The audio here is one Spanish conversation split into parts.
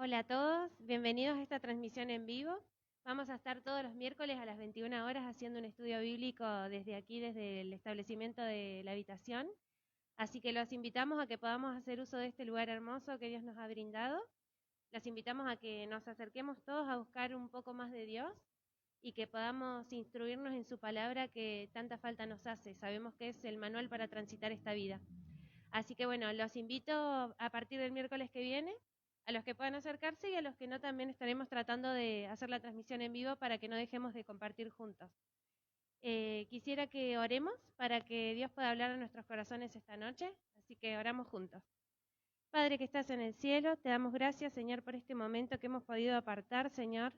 Hola a todos, bienvenidos a esta transmisión en vivo. Vamos a estar todos los miércoles a las 21 horas haciendo un estudio bíblico desde aquí, desde el establecimiento de la habitación. Así que los invitamos a que podamos hacer uso de este lugar hermoso que Dios nos ha brindado. Los invitamos a que nos acerquemos todos a buscar un poco más de Dios y que podamos instruirnos en su palabra que tanta falta nos hace. Sabemos que es el manual para transitar esta vida. Así que bueno, los invito a partir del miércoles que viene, a los que puedan acercarse y a los que no también estaremos tratando de hacer la transmisión en vivo para que no dejemos de compartir juntos. Quisiera que oremos para que Dios pueda hablar a nuestros corazones esta noche, así que oramos juntos. Padre que estás en el cielo, te damos gracias, Señor, por este momento que hemos podido apartar, Señor,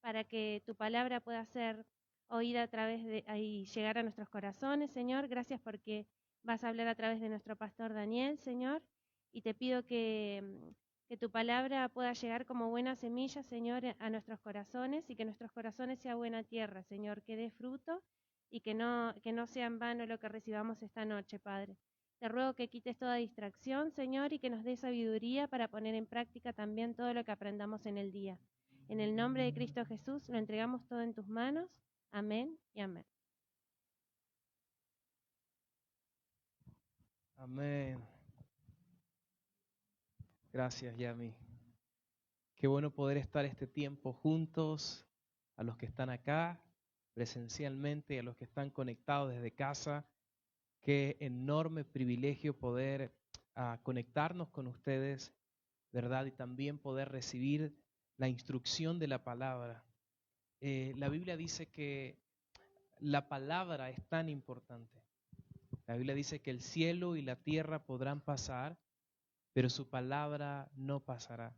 para que tu palabra pueda ser oída a través de y llegar a nuestros corazones, Señor. Gracias porque vas a hablar a través de nuestro pastor Daniel, Señor, y te pido que tu palabra pueda llegar como buena semilla, Señor, a nuestros corazones y que nuestros corazones sea buena tierra, Señor, que dé fruto y que no sea en vano lo que recibamos esta noche, Padre. Te ruego que quites toda distracción, Señor, y que nos dé sabiduría para poner en práctica también todo lo que aprendamos en el día. En el nombre de Cristo Jesús, lo entregamos todo en tus manos. Amén y amén. Amén. Gracias, Yami. Qué bueno poder estar este tiempo juntos, a los que están acá presencialmente y a los que están conectados desde casa. Qué enorme privilegio poder conectarnos con ustedes, ¿verdad? Y también poder recibir la instrucción de la palabra. La Biblia dice que la palabra es tan importante. La Biblia dice que el cielo y la tierra podrán pasar, pero su palabra no pasará.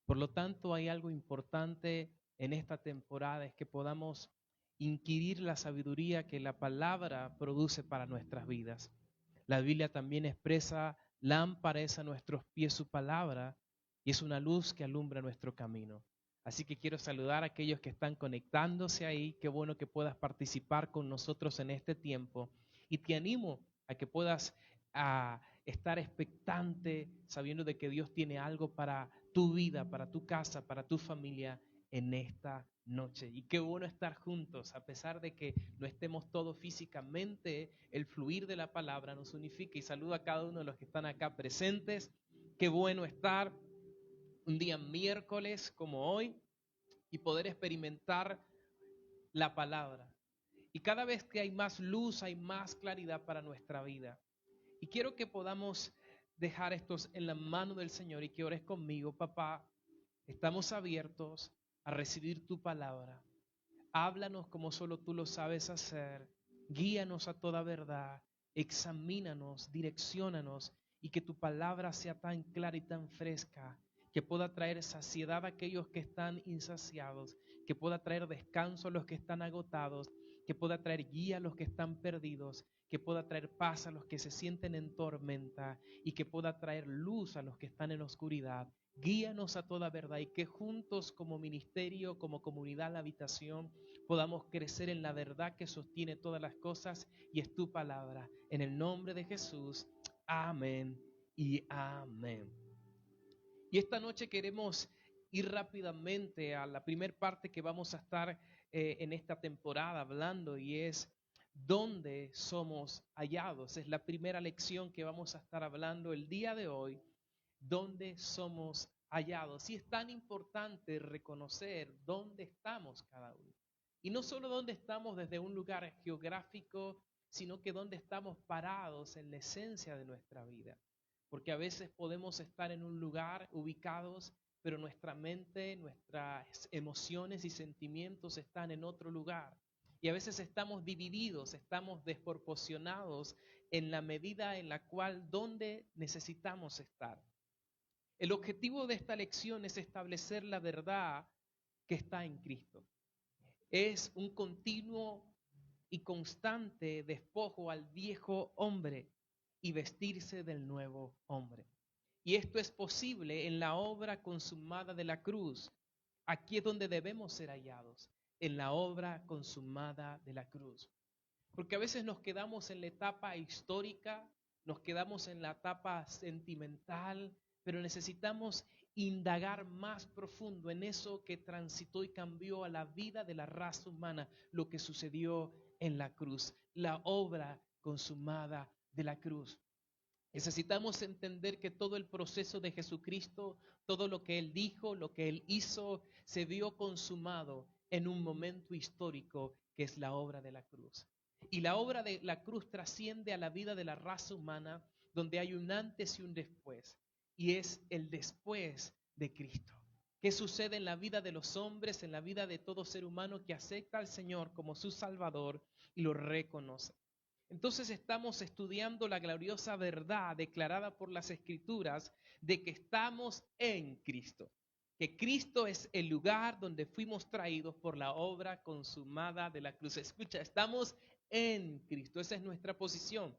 Por lo tanto, hay algo importante en esta temporada, es que podamos inquirir la sabiduría que la palabra produce para nuestras vidas. La Biblia también expresa: lámpara es a nuestros pies su palabra y es una luz que alumbra nuestro camino. Así que quiero saludar a aquellos que están conectándose ahí. Qué bueno que puedas participar con nosotros en este tiempo. Y te animo a que puedas estar expectante, sabiendo de que Dios tiene algo para tu vida, para tu casa, para tu familia en esta noche. Y qué bueno estar juntos, a pesar de que no estemos todos físicamente, el fluir de la palabra nos unifica. Y saludo a cada uno de los que están acá presentes. Qué bueno estar un día miércoles como hoy y poder experimentar la palabra. Y cada vez que hay más luz, hay más claridad para nuestra vida. Y quiero que podamos dejar estos en la mano del Señor y que ores conmigo. Papá, estamos abiertos a recibir tu palabra. Háblanos como solo tú lo sabes hacer. Guíanos a toda verdad. Examínanos, direcciónanos y que tu palabra sea tan clara y tan fresca que pueda traer saciedad a aquellos que están insaciados, que pueda traer descanso a los que están agotados, que pueda traer guía a los que están perdidos, que pueda traer paz a los que se sienten en tormenta y que pueda traer luz a los que están en oscuridad. Guíanos a toda verdad y que juntos como ministerio, como comunidad, la habitación, podamos crecer en la verdad que sostiene todas las cosas y es tu palabra. En el nombre de Jesús, amén y amén. Y esta noche queremos ir rápidamente a la primera parte que vamos a estar en esta temporada hablando, y es ¿dónde somos hallados? Es la primera lección que vamos a estar hablando el día de hoy. ¿Dónde somos hallados? Y es tan importante reconocer dónde estamos cada uno. Y no solo dónde estamos desde un lugar geográfico, sino que dónde estamos parados en la esencia de nuestra vida. Porque a veces podemos estar en un lugar ubicados, pero nuestra mente, nuestras emociones y sentimientos están en otro lugar. Y a veces estamos divididos, estamos desproporcionados en la medida en la cual donde necesitamos estar. El objetivo de esta lección es establecer la verdad que está en Cristo. Es un continuo y constante despojo al viejo hombre y vestirse del nuevo hombre. Y esto es posible en la obra consumada de la cruz. Aquí es donde debemos ser hallados, en la obra consumada de la cruz. Porque a veces nos quedamos en la etapa histórica, nos quedamos en la etapa sentimental, pero necesitamos indagar más profundo en eso que transitó y cambió a la vida de la raza humana, lo que sucedió en la cruz, la obra consumada de la cruz. Necesitamos entender que todo el proceso de Jesucristo, todo lo que Él dijo, lo que Él hizo, se vio consumado en un momento histórico que es la obra de la cruz. Y la obra de la cruz trasciende a la vida de la raza humana, donde hay un antes y un después. Y es el después de Cristo. ¿Qué sucede en la vida de los hombres, en la vida de todo ser humano que acepta al Señor como su Salvador y lo reconoce? Entonces estamos estudiando la gloriosa verdad declarada por las Escrituras de que estamos en Cristo, que Cristo es el lugar donde fuimos traídos por la obra consumada de la cruz. Escucha, estamos en Cristo, esa es nuestra posición.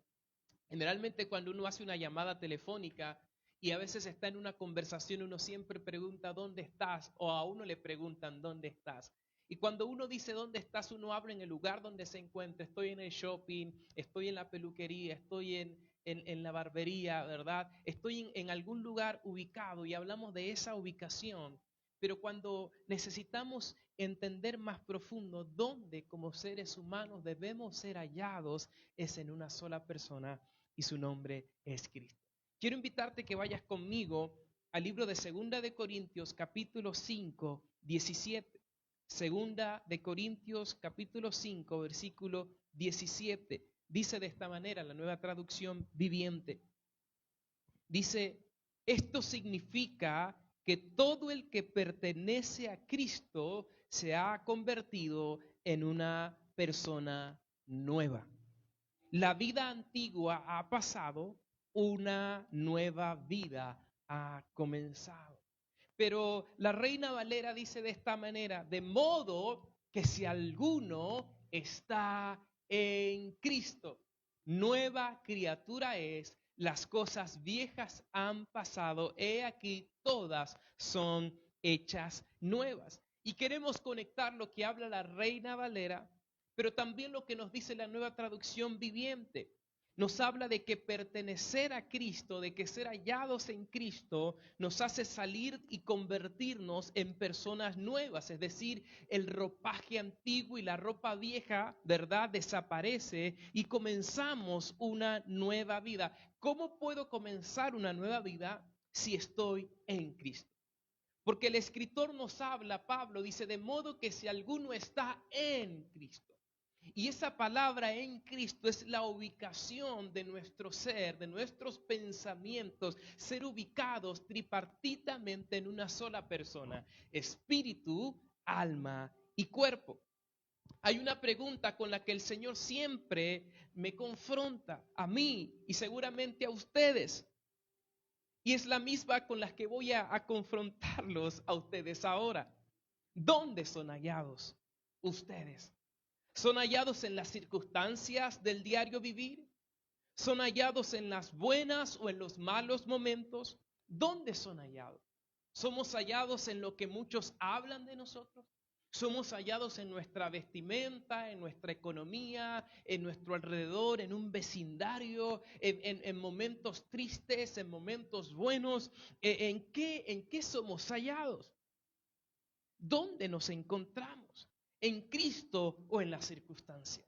Generalmente cuando uno hace una llamada telefónica y a veces está en una conversación, uno siempre pregunta ¿dónde estás? O a uno le preguntan ¿dónde estás? Y cuando uno dice ¿dónde estás? Uno habla en el lugar donde se encuentra. Estoy en el shopping, estoy en la peluquería, estoy en la barbería, ¿verdad? Estoy en algún lugar ubicado y hablamos de esa ubicación. Pero cuando necesitamos entender más profundo dónde como seres humanos debemos ser hallados, es en una sola persona y su nombre es Cristo. Quiero invitarte que vayas conmigo al libro de Segunda de Corintios, capítulo 5, 17. Segunda de Corintios, capítulo 5, versículo 17. Dice de esta manera la Nueva Traducción Viviente. Dice, esto significa que todo el que pertenece a Cristo se ha convertido en una persona nueva. La vida antigua ha pasado, una nueva vida ha comenzado. Pero la Reina Valera dice de esta manera, de modo que si alguno está en Cristo, nueva criatura es, las cosas viejas han pasado, he aquí todas son hechas nuevas. Y queremos conectar lo que habla la Reina Valera, pero también lo que nos dice la Nueva Traducción Viviente. Nos habla de que pertenecer a Cristo, de que ser hallados en Cristo, nos hace salir y convertirnos en personas nuevas. Es decir, el ropaje antiguo y la ropa vieja, ¿verdad?, desaparece y comenzamos una nueva vida. ¿Cómo puedo comenzar una nueva vida si estoy en Cristo? Porque el escritor nos habla, Pablo dice, de modo que si alguno está en Cristo. Y esa palabra en Cristo es la ubicación de nuestro ser, de nuestros pensamientos, ser ubicados tripartitamente en una sola persona, espíritu, alma y cuerpo. Hay una pregunta con la que el Señor siempre me confronta, a mí y seguramente a ustedes. Y es la misma con la que voy a confrontarlos a ustedes ahora. ¿Dónde son hallados ustedes? ¿Son hallados en las circunstancias del diario vivir? ¿Son hallados en las buenas o en los malos momentos? ¿Dónde son hallados? ¿Somos hallados en lo que muchos hablan de nosotros? ¿Somos hallados en nuestra vestimenta, en nuestra economía, en nuestro alrededor, en un vecindario, en momentos tristes, en momentos buenos? ¿En qué somos hallados? ¿Dónde nos encontramos? ¿En Cristo o en la circunstancia?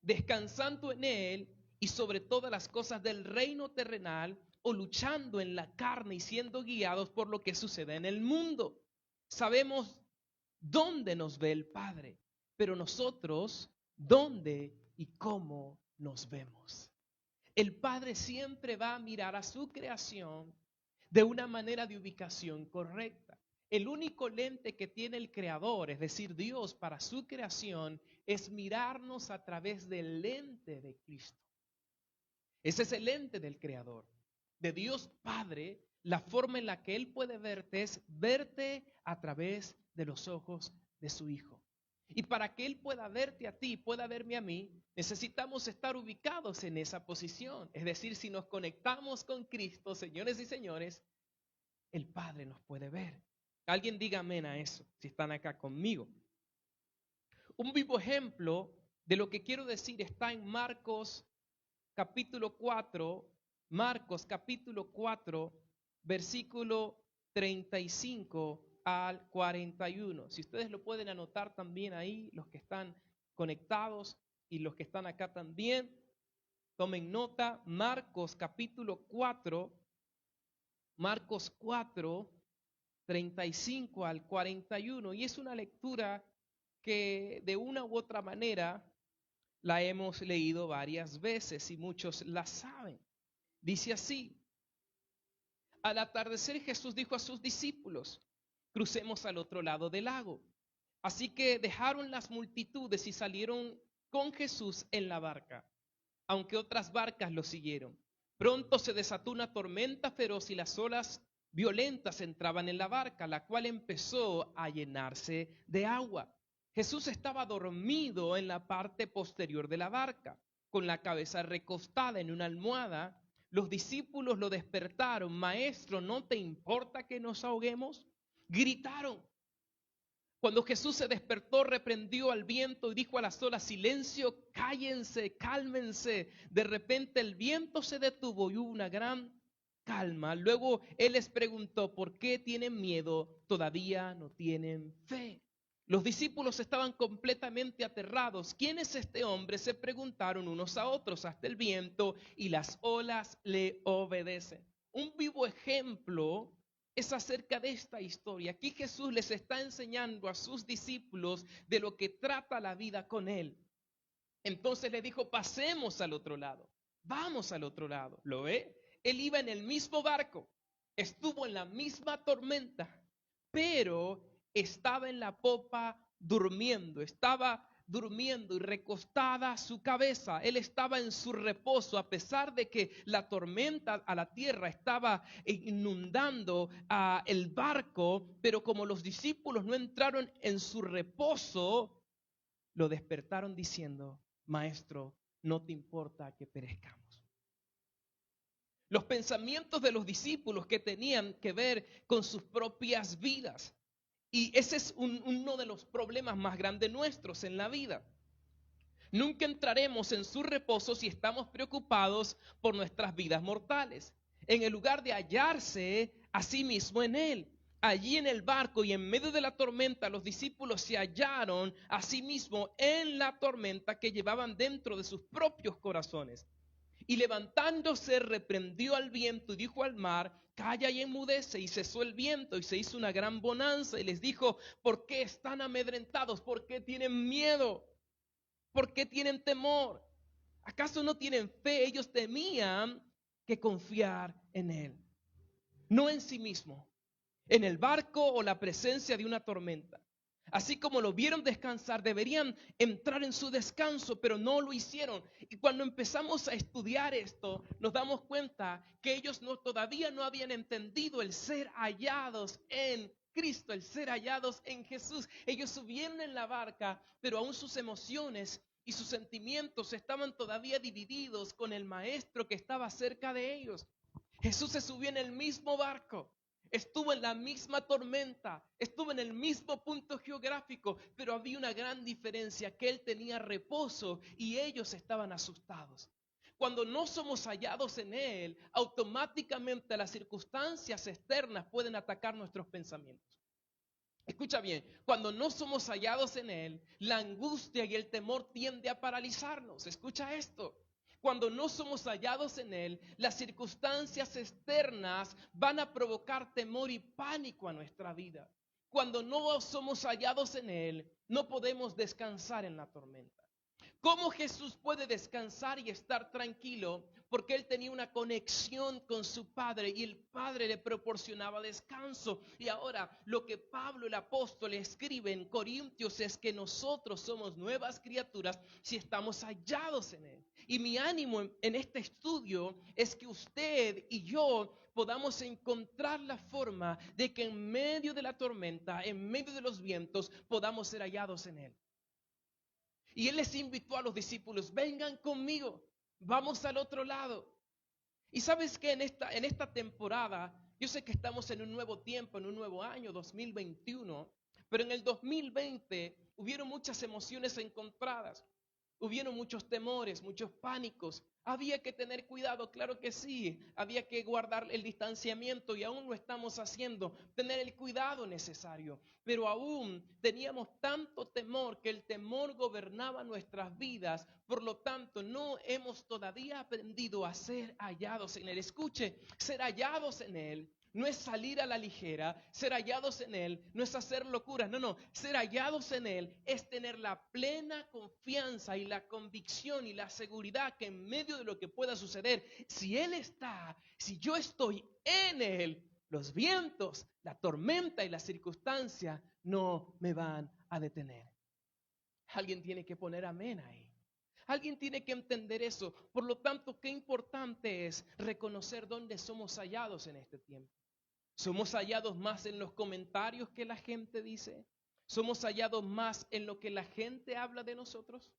Descansando en Él y sobre todas las cosas del reino terrenal, o luchando en la carne y siendo guiados por lo que sucede en el mundo. Sabemos dónde nos ve el Padre, pero nosotros, ¿dónde y cómo nos vemos? El Padre siempre va a mirar a su creación de una manera de ubicación correcta. El único lente que tiene el Creador, es decir, Dios, para su creación, es mirarnos a través del lente de Cristo. Ese es el lente del Creador, de Dios Padre. La forma en la que Él puede verte es verte a través de los ojos de su Hijo. Y para que Él pueda verte a ti, pueda verme a mí, necesitamos estar ubicados en esa posición. Es decir, si nos conectamos con Cristo, señores y señores, el Padre nos puede ver. Alguien diga amén a eso, si están acá conmigo. Un vivo ejemplo de lo que quiero decir está en Marcos capítulo 4, versículo 35 al 41. Si ustedes lo pueden anotar también ahí, los que están conectados y los que están acá también, tomen nota. Marcos capítulo 4, Marcos 4, 35 al 41. Y es una lectura que de una u otra manera la hemos leído varias veces y muchos la saben. Dice así: al atardecer Jesús dijo a sus discípulos: crucemos al otro lado del lago. Así que dejaron las multitudes y salieron con Jesús en la barca, aunque otras barcas lo siguieron. Pronto se desató una tormenta feroz y las olas violentas entraban en la barca, la cual empezó a llenarse de agua. Jesús estaba dormido en la parte posterior de la barca, con la cabeza recostada en una almohada. Los discípulos lo despertaron. Maestro, ¿no te importa que nos ahoguemos? Gritaron. Cuando Jesús se despertó, reprendió al viento y dijo a las olas: silencio, cállense, cálmense. De repente el viento se detuvo y hubo una gran calma. Luego Él les preguntó: ¿por qué tienen miedo? ¿Todavía no tienen fe? Los discípulos estaban completamente aterrados. ¿Quién es este hombre?, se preguntaron unos a otros. Hasta el viento y las olas le obedecen. Un vivo ejemplo es acerca de esta historia. Aquí Jesús les está enseñando a sus discípulos de lo que trata la vida con Él. Entonces le dijo: pasemos al otro lado, vamos al otro lado. ¿Lo ve? Él iba en el mismo barco, estuvo en la misma tormenta, pero estaba en la popa durmiendo, y recostada su cabeza. Él estaba en su reposo, a pesar de que la tormenta a la tierra estaba inundando el barco, pero como los discípulos no entraron en su reposo, lo despertaron diciendo: Maestro, ¿no te importa que perezcamos? Los pensamientos de los discípulos que tenían que ver con sus propias vidas. Y ese es uno de los problemas más grandes nuestros en la vida. Nunca entraremos en su reposo si estamos preocupados por nuestras vidas mortales, en el lugar de hallarse a sí mismo en Él. Allí en el barco y en medio de la tormenta, los discípulos se hallaron a sí mismos en la tormenta que llevaban dentro de sus propios corazones. Y levantándose, reprendió al viento y dijo al mar: calla y enmudece. Y cesó el viento y se hizo una gran bonanza. Y les dijo: ¿por qué están amedrentados? ¿Por qué tienen miedo? ¿Por qué tienen temor? ¿Acaso no tienen fe? Ellos temían que confiar en Él, no en sí mismo, en el barco o la presencia de una tormenta. Así como lo vieron descansar, deberían entrar en su descanso, pero no lo hicieron. Y cuando empezamos a estudiar esto, nos damos cuenta que ellos todavía no habían entendido el ser hallados en Cristo, el ser hallados en Jesús. Ellos subieron en la barca, pero aún sus emociones y sus sentimientos estaban todavía divididos con el maestro que estaba cerca de ellos. Jesús se subió en el mismo barco. Estuvo en la misma tormenta, estuvo en el mismo punto geográfico, pero había una gran diferencia, que Él tenía reposo y ellos estaban asustados. Cuando no somos hallados en Él, automáticamente las circunstancias externas pueden atacar nuestros pensamientos. Escucha bien, cuando no somos hallados en Él, la angustia y el temor tiende a paralizarnos. Escucha esto. Cuando no somos hallados en Él, las circunstancias externas van a provocar temor y pánico a nuestra vida. Cuando no somos hallados en Él, no podemos descansar en la tormenta. ¿Cómo Jesús puede descansar y estar tranquilo? Porque Él tenía una conexión con su Padre y el Padre le proporcionaba descanso. Y ahora lo que Pablo el apóstol escribe en Corintios es que nosotros somos nuevas criaturas si estamos hallados en Él. Y mi ánimo en este estudio es que usted y yo podamos encontrar la forma de que en medio de la tormenta, en medio de los vientos, podamos ser hallados en Él. Y Él les invitó a los discípulos: vengan conmigo, vamos al otro lado. Y sabes que en esta temporada, yo sé que estamos en un nuevo tiempo, en un nuevo año, 2021, pero en el 2020 hubieron muchas emociones encontradas. Hubieron muchos temores, muchos pánicos. Había que tener cuidado, claro que sí. Había que guardar el distanciamiento y aún lo estamos haciendo. Tener el cuidado necesario. Pero aún teníamos tanto temor que el temor gobernaba nuestras vidas. Por lo tanto, no hemos todavía aprendido a ser hallados en Él. Escuche, ser hallados en Él no es salir a la ligera. Ser hallados en Él no es hacer locuras. No. Ser hallados en Él es tener la plena confianza y la convicción y la seguridad que en medio de lo que pueda suceder, si Él está, si yo estoy en Él, los vientos, la tormenta y la circunstancia no me van a detener. Alguien tiene que poner amén ahí. Alguien tiene que entender eso. Por lo tanto, qué importante es reconocer dónde somos hallados en este tiempo. ¿Somos hallados más en los comentarios que la gente dice? ¿Somos hallados más en lo que la gente habla de nosotros?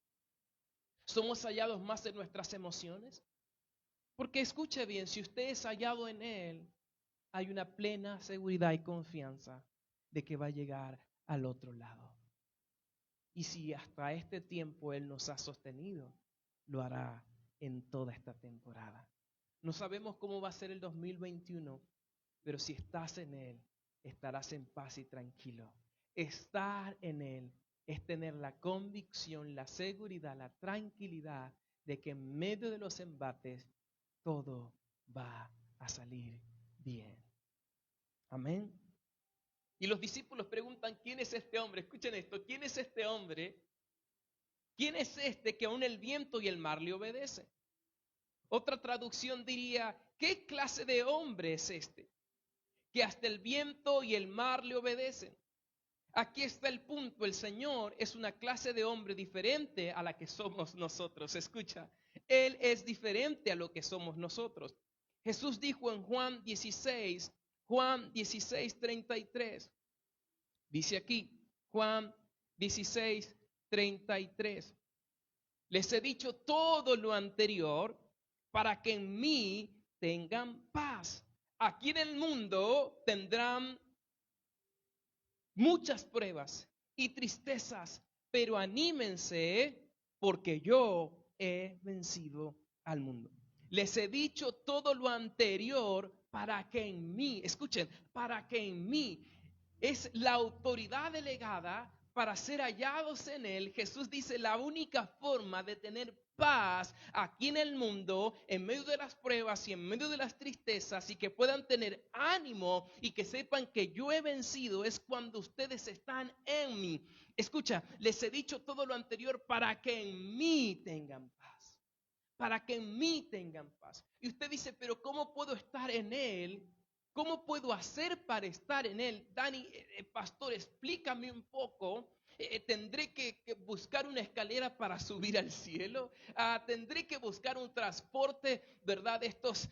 ¿Somos hallados más en nuestras emociones? Porque escuche bien, si usted es hallado en Él, hay una plena seguridad y confianza de que va a llegar al otro lado. Y si hasta este tiempo Él nos ha sostenido, lo hará en toda esta temporada. No sabemos cómo va a ser el 2021, pero si estás en Él, estarás en paz y tranquilo. Estar en Él es tener la convicción, la seguridad, la tranquilidad de que en medio de los embates todo va a salir bien. Amén. Y los discípulos preguntan, ¿quién es este hombre? Escuchen esto, ¿quién es este hombre? ¿Quién es este que aún el viento y el mar le obedecen? Otra traducción diría, ¿qué clase de hombre es este? Que hasta el viento y el mar le obedecen. Aquí está el punto, el Señor es una clase de hombre diferente a la que somos nosotros. Escucha, Él es diferente a lo que somos nosotros. Jesús dijo en Juan 16, 33. Dice aquí, Juan 16, 33. Les he dicho todo lo anterior para que en mí tengan paz. Aquí en el mundo tendrán muchas pruebas y tristezas, pero anímense porque yo he vencido al mundo. Les he dicho todo lo anterior para que en mí, escuchen, para que en mí es la autoridad delegada para ser hallados en Él. Jesús dice, la única forma de tener paz aquí en el mundo, en medio de las pruebas y en medio de las tristezas, y que puedan tener ánimo y que sepan que yo he vencido, es cuando ustedes están en mí. Escucha, les he dicho todo lo anterior para que en mí tengan paz. Para que en mí tengan paz. Y usted dice, pero ¿cómo puedo estar en Él? ¿Cómo puedo hacer para estar en Él? Dani, pastor, explícame un poco. ¿Tendré que buscar una escalera para subir al cielo? ¿Tendré que buscar un transporte, verdad, estos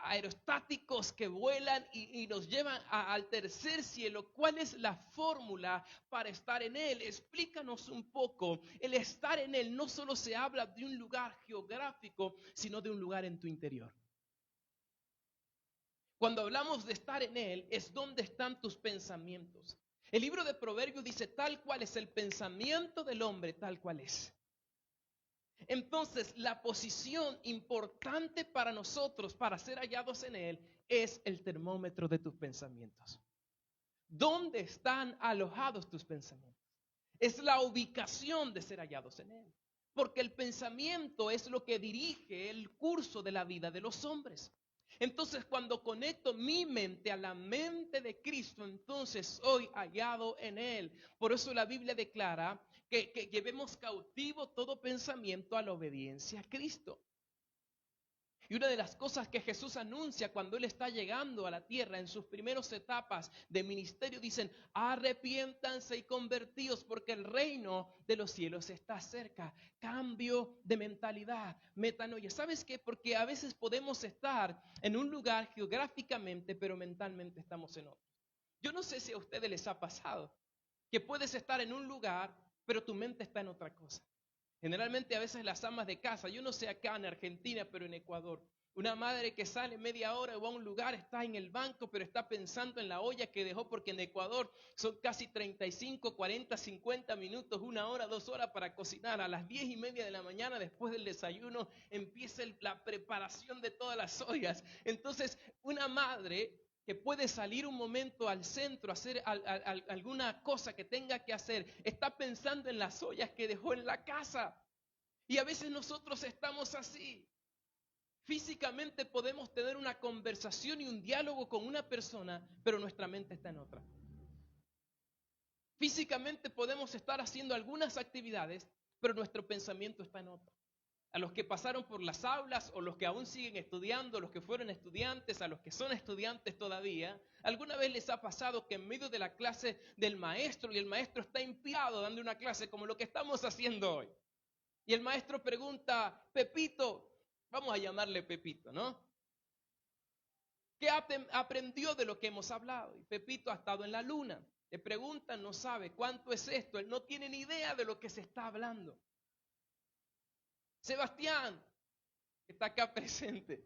aerostáticos que vuelan y nos llevan al tercer cielo? ¿Cuál es la fórmula para estar en Él? Explícanos un poco. El estar en Él no solo se habla de un lugar geográfico, sino de un lugar en tu interior. Cuando hablamos de estar en Él, es donde están tus pensamientos. El libro de Proverbios dice, tal cual es el pensamiento del hombre, tal cual es. Entonces, la posición importante para nosotros, para ser hallados en Él, es el termómetro de tus pensamientos. ¿Dónde están alojados tus pensamientos? Es la ubicación de ser hallados en Él. Porque el pensamiento es lo que dirige el curso de la vida de los hombres. Entonces, cuando conecto mi mente a la mente de Cristo, entonces soy hallado en Él. Por eso la Biblia declara que llevemos cautivo todo pensamiento a la obediencia a Cristo. Y una de las cosas que Jesús anuncia cuando Él está llegando a la tierra en sus primeras etapas de ministerio, dicen, arrepiéntanse y convertíos porque el reino de los cielos está cerca. Cambio de mentalidad, metanoia. ¿Sabes qué? Porque a veces podemos estar en un lugar geográficamente, pero mentalmente estamos en otro. Yo no sé si a ustedes les ha pasado que puedes estar en un lugar, pero tu mente está en otra cosa. Generalmente a veces las amas de casa, yo no sé acá en Argentina, pero en Ecuador, Una madre que sale media hora o va a un lugar, está en el banco, pero está pensando en la olla que dejó, porque en Ecuador son casi 35, 40, 50 minutos, 1 hora, 2 horas para cocinar. A las 10:30 de la mañana, después del desayuno, empieza la preparación de todas las ollas. Entonces, una madre que puede salir un momento al centro a hacer alguna cosa que tenga que hacer, está pensando en las ollas que dejó en la casa. Y a veces nosotros estamos así. Físicamente podemos tener una conversación y un diálogo con una persona, pero nuestra mente está en otra. Físicamente podemos estar haciendo algunas actividades, pero nuestro pensamiento está en otra. A los que pasaron por las aulas o los que aún siguen estudiando, los que fueron estudiantes, a los que son estudiantes todavía, ¿alguna vez les ha pasado que en medio de la clase del maestro y el maestro está impiado dando una clase como lo que estamos haciendo hoy? Y el maestro pregunta, Pepito, vamos a llamarle Pepito, ¿no? ¿Qué aprendió de lo que hemos hablado? Y Pepito ha estado en la luna. Le preguntan, no sabe cuánto es esto. Él no tiene ni idea de lo que se está hablando. Sebastián, que está acá presente,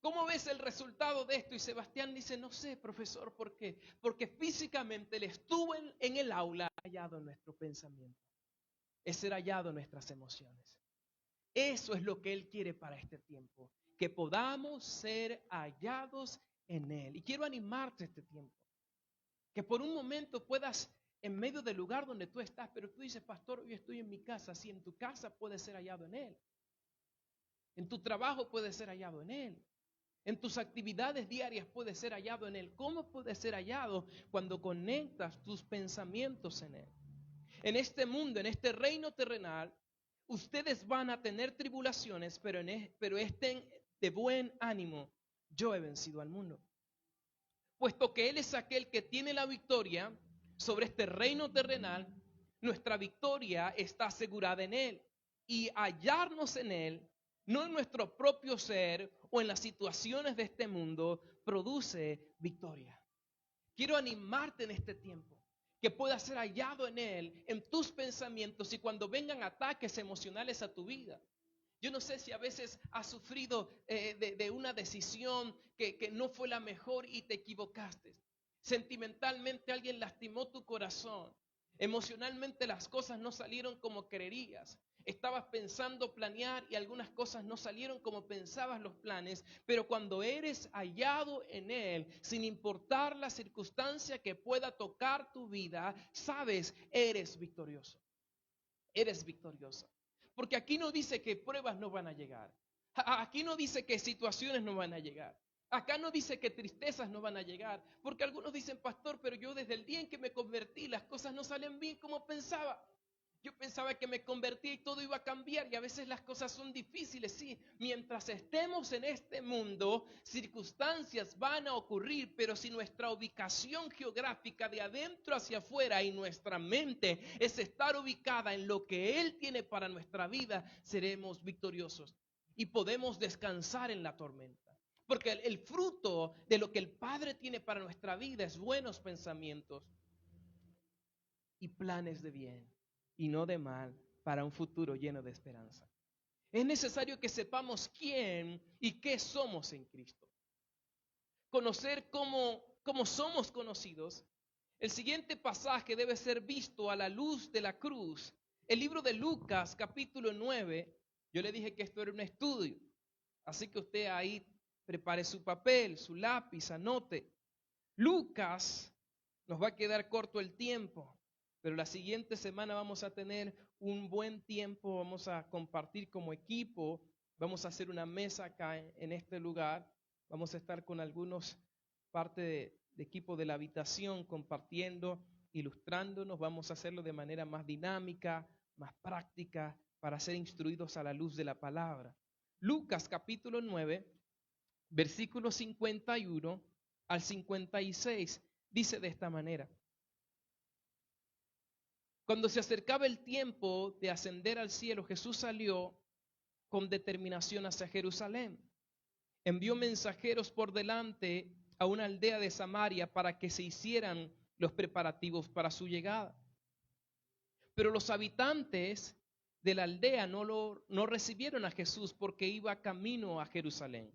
¿cómo ves el resultado de esto? Y Sebastián dice, no sé, profesor, ¿por qué? Porque físicamente él estuvo en el aula, hallado en nuestro pensamiento. Es ser hallado en nuestras emociones. Eso es lo que Él quiere para este tiempo, que podamos ser hallados en Él. Y quiero animarte este tiempo, que por un momento puedas, en medio del lugar donde tú estás, pero tú dices, pastor, hoy estoy en mi casa. Sí, en tu casa puedes ser hallado en Él. En tu trabajo puedes ser hallado en Él. En tus actividades diarias puedes ser hallado en Él. ¿Cómo puedes ser hallado? Cuando conectas tus pensamientos en Él. En este mundo, en este reino terrenal, ustedes van a tener tribulaciones, pero estén de buen ánimo. Yo he vencido al mundo. Puesto que Él es aquel que tiene la victoria sobre este reino terrenal, nuestra victoria está asegurada en Él. Y hallarnos en Él, no en nuestro propio ser o en las situaciones de este mundo, produce victoria. Quiero animarte en este tiempo, que puedas ser hallado en Él, en tus pensamientos, y cuando vengan ataques emocionales a tu vida. Yo no sé si a veces has sufrido de una decisión que no fue la mejor y te equivocaste. Sentimentalmente alguien lastimó tu corazón. Emocionalmente las cosas no salieron como querías. Estabas pensando planear y algunas cosas no salieron como pensabas los planes, pero cuando eres hallado en Él, sin importar la circunstancia que pueda tocar tu vida, sabes, eres victorioso. Eres victoriosa. Porque aquí no dice que pruebas no van a llegar. Aquí no dice que situaciones no van a llegar. Acá no dice que tristezas no van a llegar. Porque algunos dicen, pastor, pero yo desde el día en que me convertí, las cosas no salen bien como pensaba. Yo pensaba que me convertí y todo iba a cambiar, y a veces las cosas son difíciles, sí. Mientras estemos en este mundo, circunstancias van a ocurrir, pero si nuestra ubicación geográfica de adentro hacia afuera y nuestra mente es estar ubicada en lo que Él tiene para nuestra vida, seremos victoriosos y podemos descansar en la tormenta. Porque el fruto de lo que el Padre tiene para nuestra vida es buenos pensamientos y planes de bien y no de mal, para un futuro lleno de esperanza. Es necesario que sepamos quién y qué somos en Cristo. Conocer cómo somos conocidos. El siguiente pasaje debe ser visto a la luz de la cruz. El libro de Lucas, capítulo 9. Yo le dije que esto era un estudio. Así que usted ahí prepare su papel, su lápiz, anote. Lucas, nos va a quedar corto el tiempo, pero la siguiente semana vamos a tener un buen tiempo, vamos a compartir como equipo, vamos a hacer una mesa acá en este lugar, vamos a estar con algunos parte de equipo de la habitación compartiendo, ilustrándonos, vamos a hacerlo de manera más dinámica, más práctica, para ser instruidos a la luz de la palabra. Lucas capítulo 9, versículo 51 al 56, dice de esta manera. Cuando se acercaba el tiempo de ascender al cielo, Jesús salió con determinación hacia Jerusalén. Envió mensajeros por delante a una aldea de Samaria para que se hicieran los preparativos para su llegada. Pero los habitantes de la aldea no recibieron a Jesús porque iba camino a Jerusalén.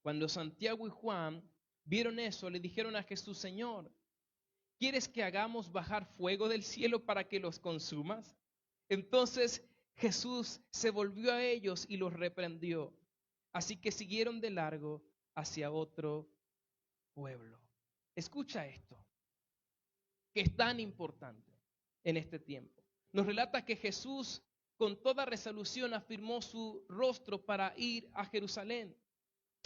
Cuando Santiago y Juan vieron eso, le dijeron a Jesús: Señor, ¿quieres que hagamos bajar fuego del cielo para que los consumas? Entonces Jesús se volvió a ellos y los reprendió. Así que siguieron de largo hacia otro pueblo. Escucha esto, que es tan importante en este tiempo. Nos relata que Jesús con toda resolución afirmó su rostro para ir a Jerusalén,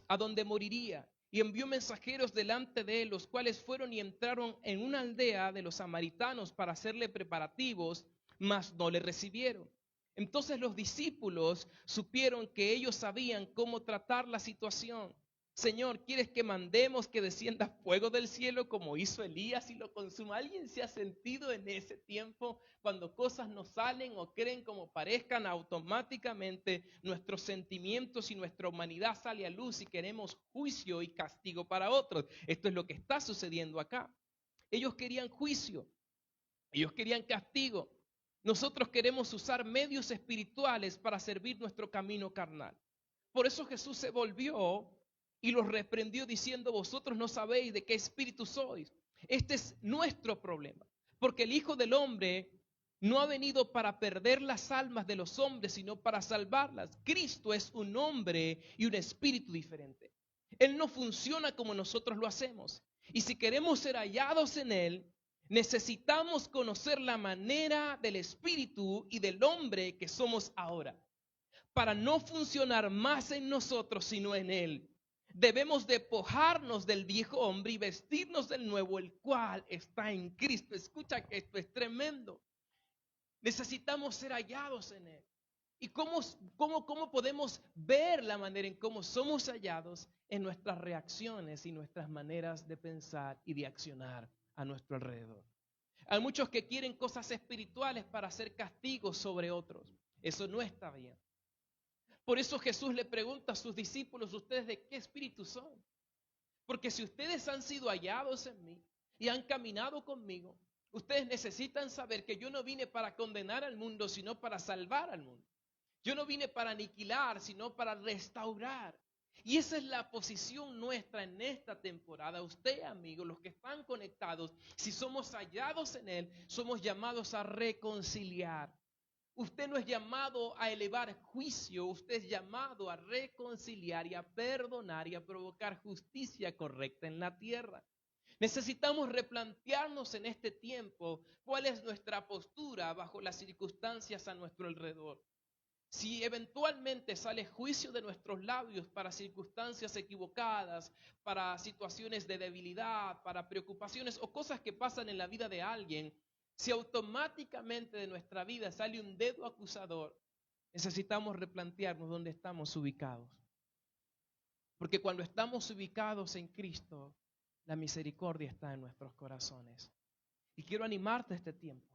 a donde moriría, y envió mensajeros delante de él, los cuales fueron y entraron en una aldea de los samaritanos para hacerle preparativos, mas no le recibieron. Entonces los discípulos supieron que ellos sabían cómo tratar la situación. Señor, ¿quieres que mandemos que descienda fuego del cielo como hizo Elías y lo consuma? ¿Alguien se ha sentido en ese tiempo cuando cosas no salen o creen como parezcan, automáticamente nuestros sentimientos y nuestra humanidad sale a luz y queremos juicio y castigo para otros? Esto es lo que está sucediendo acá. Ellos querían juicio, ellos querían castigo. Nosotros queremos usar medios espirituales para servir nuestro camino carnal. Por eso Jesús se volvió y los reprendió diciendo: vosotros no sabéis de qué espíritu sois. Este es nuestro problema, porque el Hijo del Hombre no ha venido para perder las almas de los hombres, sino para salvarlas. Cristo es un hombre y un espíritu diferente. Él no funciona como nosotros lo hacemos. Y si queremos ser hallados en Él, necesitamos conocer la manera del espíritu y del hombre que somos ahora, para no funcionar más en nosotros, sino en Él. Debemos despojarnos del viejo hombre y vestirnos del nuevo, el cual está en Cristo. Escucha que esto es tremendo. Necesitamos ser hallados en Él. ¿Y cómo podemos ver la manera en cómo somos hallados? En nuestras reacciones y nuestras maneras de pensar y de accionar a nuestro alrededor. Hay muchos que quieren cosas espirituales para hacer castigos sobre otros. Eso no está bien. Por eso Jesús le pregunta a sus discípulos: ¿ustedes de qué espíritu son? Porque si ustedes han sido hallados en mí y han caminado conmigo, ustedes necesitan saber que yo no vine para condenar al mundo, sino para salvar al mundo. Yo no vine para aniquilar, sino para restaurar. Y esa es la posición nuestra en esta temporada. Usted, amigo, los que están conectados, si somos hallados en Él, somos llamados a reconciliar. Usted no es llamado a elevar juicio, usted es llamado a reconciliar y a perdonar y a provocar justicia correcta en la tierra. Necesitamos replantearnos en este tiempo cuál es nuestra postura bajo las circunstancias a nuestro alrededor. Si eventualmente sale juicio de nuestros labios para circunstancias equivocadas, para situaciones de debilidad, para preocupaciones o cosas que pasan en la vida de alguien, si automáticamente de nuestra vida sale un dedo acusador, necesitamos replantearnos dónde estamos ubicados. Porque cuando estamos ubicados en Cristo, la misericordia está en nuestros corazones. Y quiero animarte a este tiempo,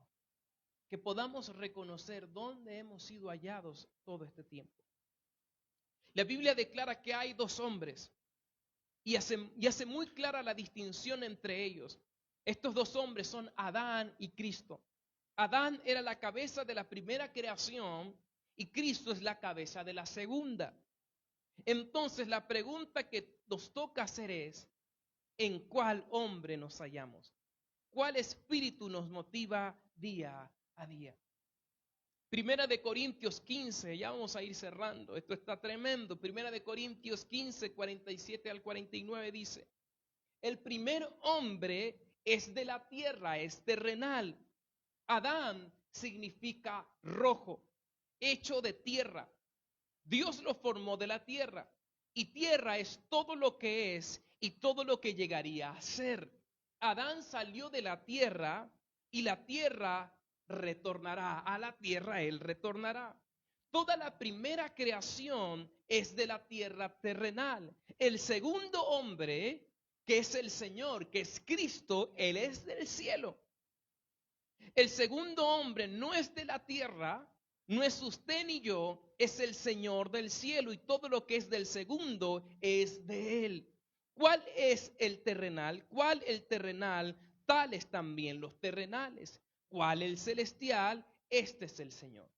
que podamos reconocer dónde hemos sido hallados todo este tiempo. La Biblia declara que hay dos hombres y hace muy clara la distinción entre ellos. Estos dos hombres son Adán y Cristo. Adán era la cabeza de la primera creación y Cristo es la cabeza de la segunda. Entonces la pregunta que nos toca hacer es: ¿en cuál hombre nos hallamos? ¿Cuál espíritu nos motiva día a día? Primera de Corintios 15, ya vamos a ir cerrando, esto está tremendo. Primera de Corintios 15, 47 al 49 dice: el primer hombre es de la tierra, es terrenal. Adán significa rojo, hecho de tierra. Dios lo formó de la tierra y tierra es todo lo que es y todo lo que llegaría a ser. Adán salió de la tierra y la tierra retornará. A la tierra él retornará. Toda la primera creación es de la tierra terrenal. El segundo hombre, que es el Señor, que es Cristo, Él es del cielo. El segundo hombre no es de la tierra, no es usted ni yo, es el Señor del cielo y todo lo que es del segundo es de Él. ¿Cuál es el terrenal? ¿Cuál el terrenal? Tales también los terrenales. ¿Cuál el celestial? Este es el Señor.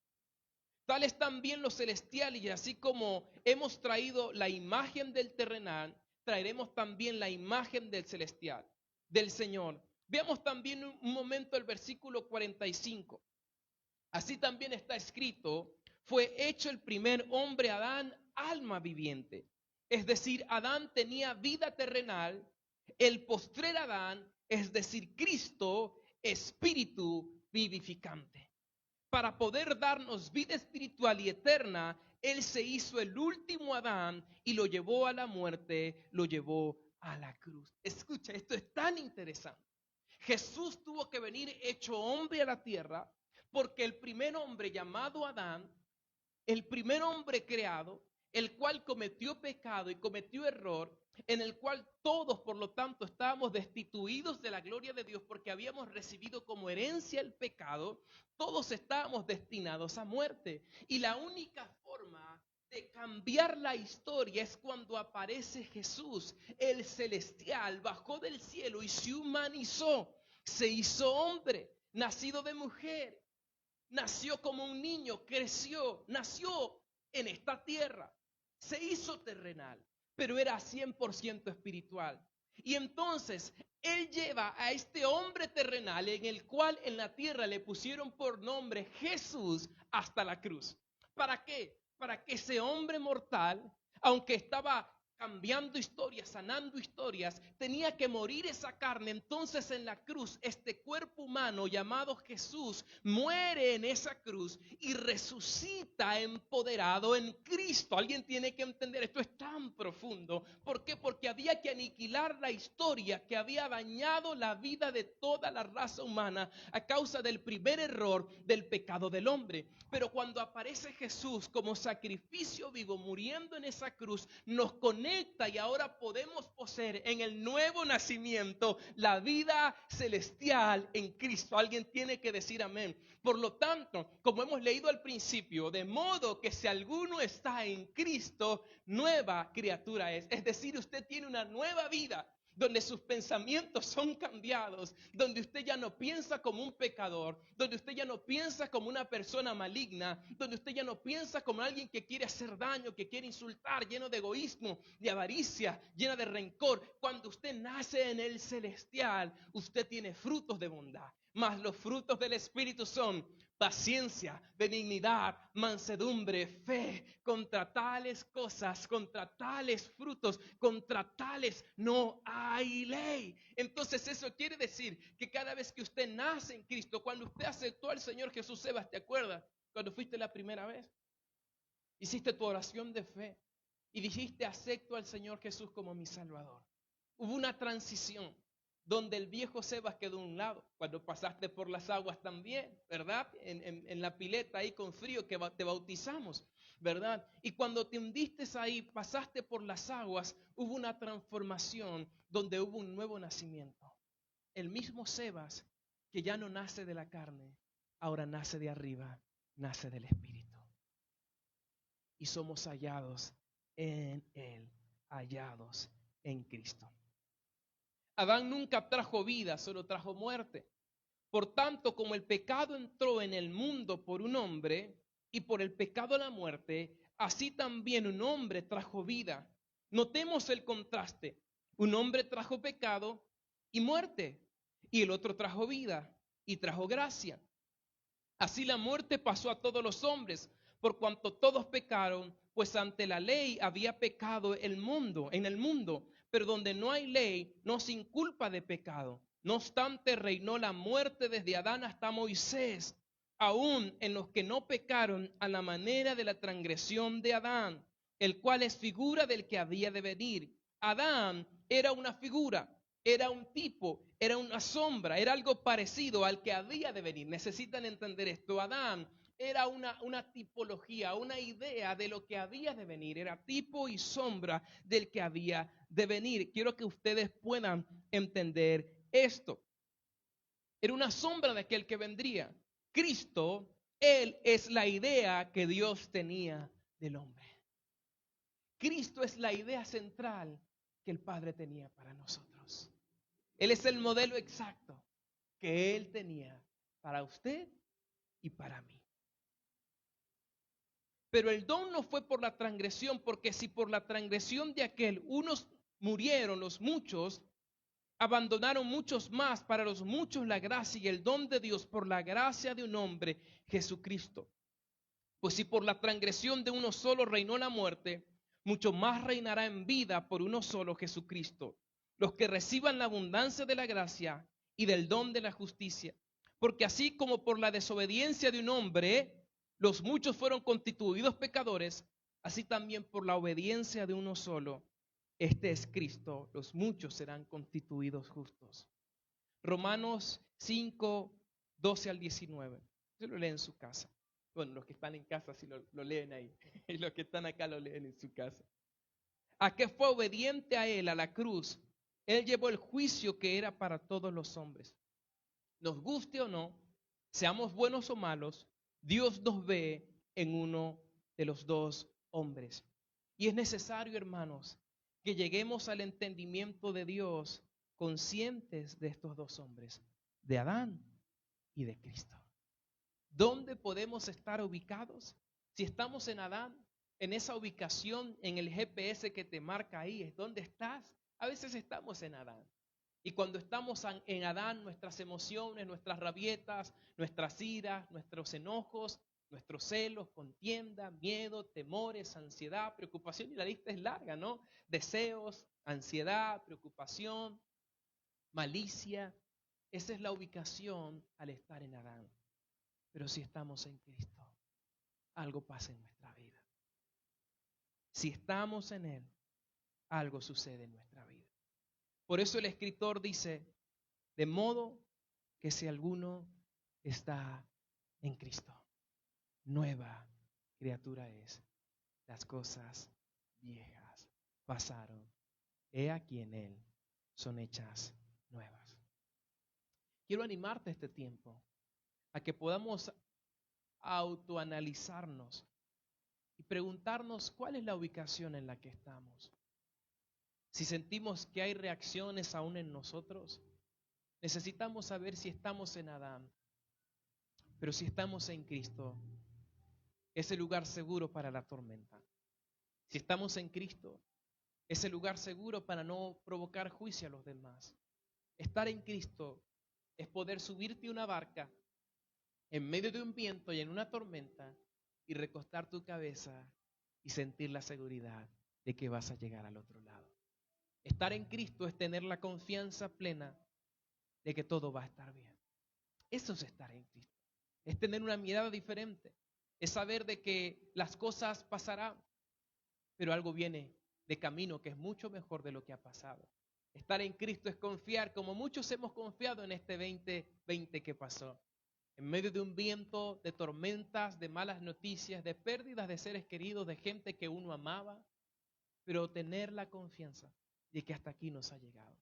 Tal es también lo celestial, y así como hemos traído la imagen del terrenal, traeremos también la imagen del celestial, del Señor. Veamos también un momento el versículo 45. Así también está escrito, fue hecho el primer hombre Adán, alma viviente. Es decir, Adán tenía vida terrenal, el postrer Adán, es decir, Cristo, espíritu vivificante. Para poder darnos vida espiritual y eterna, Él se hizo el último Adán y lo llevó a la muerte, lo llevó a la cruz. Escucha, esto es tan interesante. Jesús tuvo que venir hecho hombre a la tierra porque el primer hombre llamado Adán, el primer hombre creado, el cual cometió pecado y cometió error, en el cual todos, por lo tanto, estábamos destituidos de la gloria de Dios porque habíamos recibido como herencia el pecado, todos estábamos destinados a muerte. Y la única forma de cambiar la historia es cuando aparece Jesús, el celestial, bajó del cielo y se humanizó, se hizo hombre, nacido de mujer. Nació como un niño, creció, nació en esta tierra, se hizo terrenal, pero era 100% espiritual. Y entonces Él lleva a este hombre terrenal en el cual en la tierra le pusieron por nombre Jesús hasta la cruz. ¿Para qué? Para que ese hombre mortal, aunque estaba cambiando historias, sanando historias, tenía que morir esa carne. Entonces en la cruz, este cuerpo humano llamado Jesús muere en esa cruz y resucita empoderado en Cristo. Alguien tiene que entender, esto es tan profundo. ¿Por qué? Porque había que aniquilar la historia que había dañado la vida de toda la raza humana a causa del primer error del pecado del hombre. Pero cuando aparece Jesús como sacrificio vivo muriendo en esa cruz, nos conecta y ahora podemos poseer en el nuevo nacimiento la vida celestial en Cristo. Alguien tiene que decir amén. Por lo tanto, como hemos leído al principio, de modo que si alguno está en Cristo, nueva criatura es. Es decir, usted tiene una nueva vida, donde sus pensamientos son cambiados, donde usted ya no piensa como un pecador, donde usted ya no piensa como una persona maligna, donde usted ya no piensa como alguien que quiere hacer daño, que quiere insultar, lleno de egoísmo, de avaricia, llena de rencor. Cuando usted nace en el celestial, usted tiene frutos de bondad. Mas los frutos del Espíritu son paciencia, benignidad, mansedumbre, fe. Contra tales cosas, contra tales frutos, contra tales no hay ley. Entonces eso quiere decir que cada vez que usted nace en Cristo, cuando usted aceptó al Señor Jesús, Sebas, ¿te acuerdas? Cuando fuiste la primera vez, hiciste tu oración de fe y dijiste acepto al Señor Jesús como mi Salvador. Hubo una transición donde el viejo Sebas quedó a un lado, cuando pasaste por las aguas también, ¿verdad? En la pileta ahí con frío que te bautizamos, ¿verdad? Y cuando te hundiste ahí, pasaste por las aguas, hubo una transformación donde hubo un nuevo nacimiento. El mismo Sebas que ya no nace de la carne, ahora nace de arriba, nace del Espíritu. Y somos hallados en Él, hallados en Cristo. Adán nunca trajo vida, solo trajo muerte. Por tanto, como el pecado entró en el mundo por un hombre y por el pecado la muerte, así también un hombre trajo vida. Notemos el contraste. Un hombre trajo pecado y muerte, y el otro trajo vida y trajo gracia. Así la muerte pasó a todos los hombres, por cuanto todos pecaron, pues ante la ley había pecado en el mundo, pero donde no hay ley, no se inculpa de pecado. No obstante, reinó la muerte desde Adán hasta Moisés, aún en los que no pecaron a la manera de la transgresión de Adán, el cual es figura del que había de venir. Adán era una figura, era un tipo, era una sombra, era algo parecido al que había de venir. Necesitan entender esto. Adán era una tipología, una idea de lo que había de venir. Era tipo y sombra del que había de venir. Quiero que ustedes puedan entender esto. Era una sombra de aquel que vendría. Cristo, Él es la idea que Dios tenía del hombre. Cristo es la idea central que el Padre tenía para nosotros. Él es el modelo exacto que Él tenía para usted y para mí. Pero el don no fue por la transgresión, porque si por la transgresión de aquel unos murieron, los muchos, abandonaron muchos más, para los muchos la gracia y el don de Dios por la gracia de un hombre, Jesucristo. Pues si por la transgresión de uno solo reinó la muerte, mucho más reinará en vida por uno solo, Jesucristo, los que reciban la abundancia de la gracia y del don de la justicia. Porque así como por la desobediencia de un hombre, los muchos fueron constituidos pecadores, así también por la obediencia de uno solo, este es Cristo, los muchos serán constituidos justos. Romanos 5, 12 al 19. Se lo leen en su casa. Bueno, los que están en casa sí lo leen ahí. Y los que están acá lo leen en su casa. ¿A qué fue obediente a él, a la cruz? Él llevó el juicio que era para todos los hombres. Nos guste o no, seamos buenos o malos, Dios nos ve en uno de los dos hombres. Y es necesario, hermanos, que lleguemos al entendimiento de Dios conscientes de estos dos hombres, de Adán y de Cristo. ¿Dónde podemos estar ubicados? Si estamos en Adán, en esa ubicación, en el GPS que te marca ahí, es donde estás. A veces estamos en Adán. Y cuando estamos en Adán, nuestras emociones, nuestras rabietas, nuestras iras, nuestros enojos, nuestros celos, contienda, miedo, temores, ansiedad, preocupación, y la lista es larga, ¿no? Deseos, ansiedad, preocupación, malicia. Esa es la ubicación al estar en Adán. Pero si estamos en Cristo, algo pasa en nuestra vida. Si estamos en Él, algo sucede en nuestra vida. Por eso el escritor dice, de modo que si alguno está en Cristo, nueva criatura es. Las cosas viejas pasaron. He aquí en Él son hechas nuevas. Quiero animarte este tiempo a que podamos autoanalizarnos y preguntarnos cuál es la ubicación en la que estamos. Si sentimos que hay reacciones aún en nosotros, necesitamos saber si estamos en Adán. Pero si estamos en Cristo, es el lugar seguro para la tormenta. Si estamos en Cristo, es el lugar seguro para no provocar juicio a los demás. Estar en Cristo es poder subirte a una barca en medio de un viento y en una tormenta y recostar tu cabeza y sentir la seguridad de que vas a llegar al otro lado. Estar en Cristo es tener la confianza plena de que todo va a estar bien. Eso es estar en Cristo. Es tener una mirada diferente. Es saber de que las cosas pasarán, pero algo viene de camino que es mucho mejor de lo que ha pasado. Estar en Cristo es confiar, como muchos hemos confiado en este 2020 que pasó. En medio de un viento, de tormentas, de malas noticias, de pérdidas de seres queridos, de gente que uno amaba, pero tener la confianza de que hasta aquí nos ha llegado.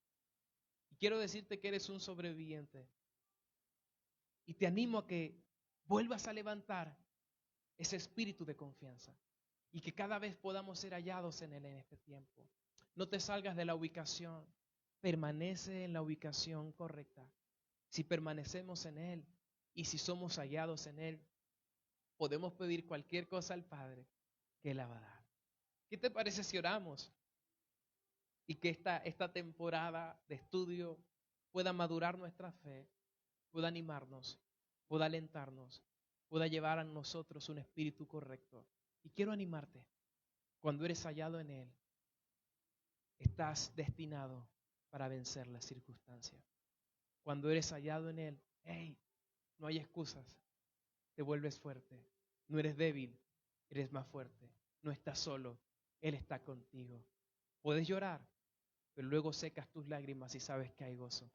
Y quiero decirte que eres un sobreviviente. Y te animo a que vuelvas a levantar ese espíritu de confianza y que cada vez podamos ser hallados en Él en este tiempo. No te salgas de la ubicación, permanece en la ubicación correcta. Si permanecemos en Él y si somos hallados en Él, podemos pedir cualquier cosa al Padre que Él la va a dar. ¿Qué te parece si oramos? Y que esta temporada de estudio pueda madurar nuestra fe, pueda animarnos, pueda alentarnos, pueda llevar a nosotros un espíritu correcto. Y quiero animarte, cuando eres hallado en Él, estás destinado para vencer las circunstancias. Cuando eres hallado en Él, hey, no hay excusas, te vuelves fuerte, no eres débil, eres más fuerte, no estás solo, Él está contigo. Puedes llorar, pero luego secas tus lágrimas y sabes que hay gozo.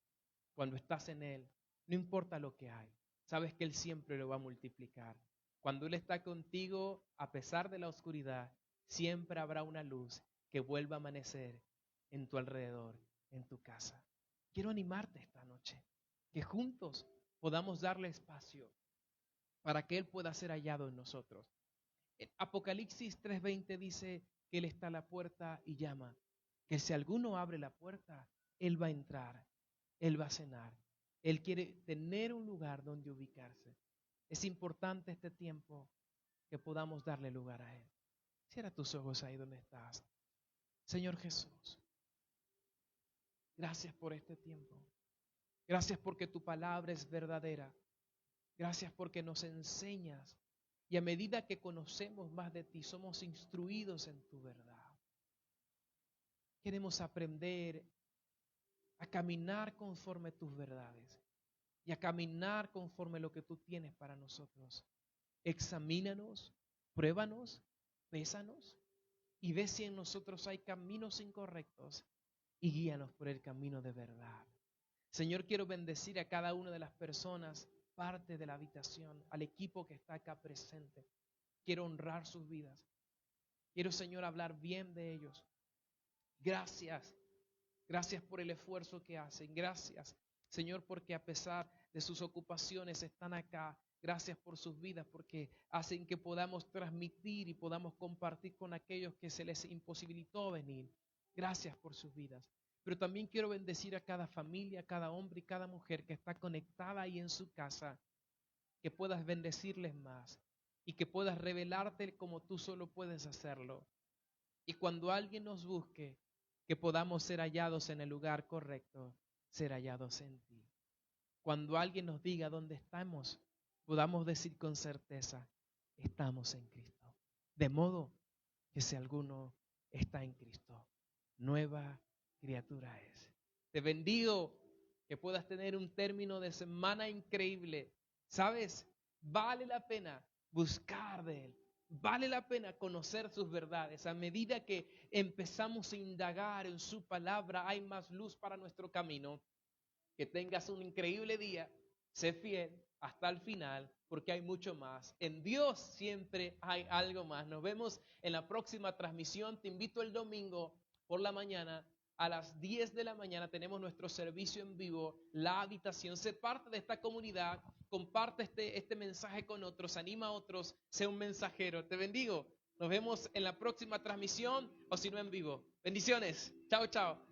Cuando estás en Él, no importa lo que hay, sabes que Él siempre lo va a multiplicar. Cuando Él está contigo, a pesar de la oscuridad, siempre habrá una luz que vuelva a amanecer en tu alrededor, en tu casa. Quiero animarte esta noche, que juntos podamos darle espacio para que Él pueda ser hallado en nosotros. Apocalipsis 3:20 dice que Él está a la puerta y llama, que si alguno abre la puerta, Él va a entrar, Él va a cenar. Él quiere tener un lugar donde ubicarse. Es importante este tiempo que podamos darle lugar a Él. Cierra tus ojos ahí donde estás. Señor Jesús, gracias por este tiempo. Gracias porque tu palabra es verdadera. Gracias porque nos enseñas y a medida que conocemos más de ti, somos instruidos en tu verdad. Queremos aprender a caminar conforme tus verdades y a caminar conforme lo que tú tienes para nosotros. Examínanos, pruébanos, pésanos y ve si en nosotros hay caminos incorrectos y guíanos por el camino de verdad. Señor, quiero bendecir a cada una de las personas, parte de la habitación, al equipo que está acá presente. Quiero honrar sus vidas. Quiero, Señor, hablar bien de ellos. Gracias. Gracias por el esfuerzo que hacen. Gracias, Señor, porque a pesar de sus ocupaciones están acá. Gracias por sus vidas, porque hacen que podamos transmitir y podamos compartir con aquellos que se les imposibilitó venir. Gracias por sus vidas. Pero también quiero bendecir a cada familia, cada hombre y cada mujer que está conectada ahí en su casa, que puedas bendecirles más y que puedas revelarte como tú solo puedes hacerlo. Y cuando alguien nos busque, que podamos ser hallados en el lugar correcto, ser hallados en ti. Cuando alguien nos diga dónde estamos, podamos decir con certeza, estamos en Cristo. De modo que si alguno está en Cristo, nueva criatura es. Te bendigo, que puedas tener un término de semana increíble. ¿Sabes? Vale la pena buscar de Él. Vale la pena conocer sus verdades. A medida que empezamos a indagar en su palabra, hay más luz para nuestro camino. Que tengas un increíble día. Sé fiel hasta el final, porque hay mucho más. En Dios siempre hay algo más. Nos vemos en la próxima transmisión. Te invito el domingo por la mañana. A las 10 de la mañana tenemos nuestro servicio en vivo, La Habitación. Sé parte de esta comunidad, comparte este mensaje con otros, anima a otros, sé un mensajero. Te bendigo. Nos vemos en la próxima transmisión o si no en vivo. Bendiciones. Chao, chao.